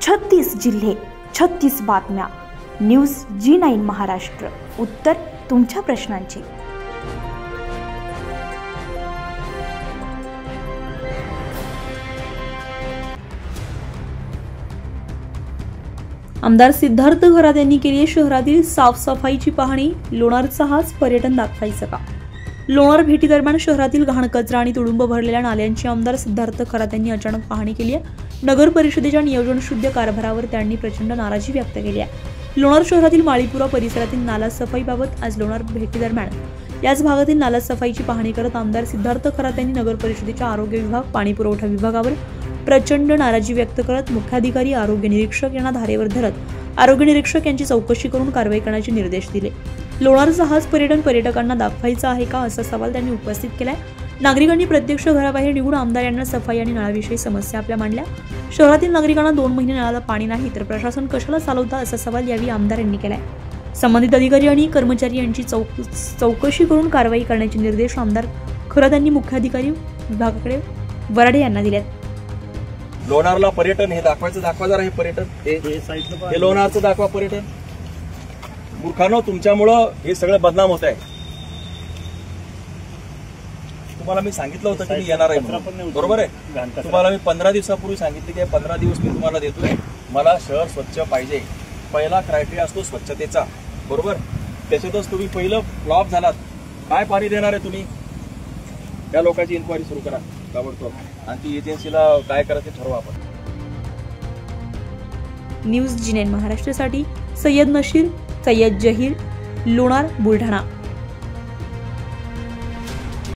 36 जिल्हे, 36 बातम्या. News G9 Maharashtra. उत्तर तुमच्या प्रश्नांचे. आमदार सिद्धार्थ खरात यांनी केली शहरातील साफसफाईची पाहणी. लोणारचा हाच पर्यटन दाखवायचं का? लोणार भेटी दरम्यान शहरातील घाण कचरा आणि तुडुंब भरलेल्या नाल्यांची आमदार सिद्धार्थ खरात यांनी अचानक पाहणी केली आहे. नगर परिषदेच्या नियोजनशुद्ध कारभारावर त्यांनी प्रचंड नाराजी व्यक्त केली आहे. लोणार शहरातील माळीपुरा परिसरातील नाला सफाईबाबत आज लोणार भेटी दरम्यान याच भागातील नाला सफाईची पाहणी करत आमदार सिद्धार्थ खरात यांनी नगर परिषदेच्या आरोग्य विभाग, पाणी पुरवठा विभागावर प्रचंड नाराजी व्यक्त करत मुख्याधिकारी, आरोग्य निरीक्षक यांना धारेवर धरत आरोग्य निरीक्षक यांची चौकशी करून कारवाई करण्याचे निर्देश दिले. लोणारचा हाच पर्यटन पर्यटकांना दाखवायचा आहे का, असा सवाल त्यांनी उपस्थित केलाय. नागरिकांनी प्रत्यक्ष घराबाहेर निघून आमदार यांना सफाई आणि नळाविषयी समस्या आपल्या मांडल्या. शहरातील नागरिकांना 2 महिने नळाला पाणी नाही तर प्रशासन कशाला चालवता, असा सवाल यावेळी आमदार यांनी केलाय. संबंधित अधिकारी आणि कर्मचारी यांची चौकशी करून कारवाई करण्याचे निर्देश आमदार खरात यांनी मुख्याधिकारी विभागाकडे वराडे यांना दिलेत. लोणारला पर्यटन हे दाखवा जरा. हे पर्यटन हे लोणारचं दाखवा पर्यटन. मूर्खानो, तुमच्यामुळं हे सगळं बदनाम होत आहे. तुम्हाला मी सांगितलं होतं की मी येणार आहे म्हणून, बरोबर आहे. तुम्हाला मी 15 दिवसापूर्वी सांगितले की 15 दिवस मी तुम्हाला देतोय. मला शहर स्वच्छ पाहिजे. पहिला क्रायटेरिया असतो स्वच्छतेचा, बरोबर. त्याच्यातच तुम्ही पहिलं फ्लॉप झालात. काय पाणी देणार आहे तुम्ही? त्या लोकांची इन्क्वायरी सुरू करा ताबडतोब आणि ती एजन्सीला काय करायचं ठरवा आपण. न्यूज G9 महाराष्ट्रासाठी सय्यद नशीर, सय्यद जहीर, लोणार, बुलढाणा.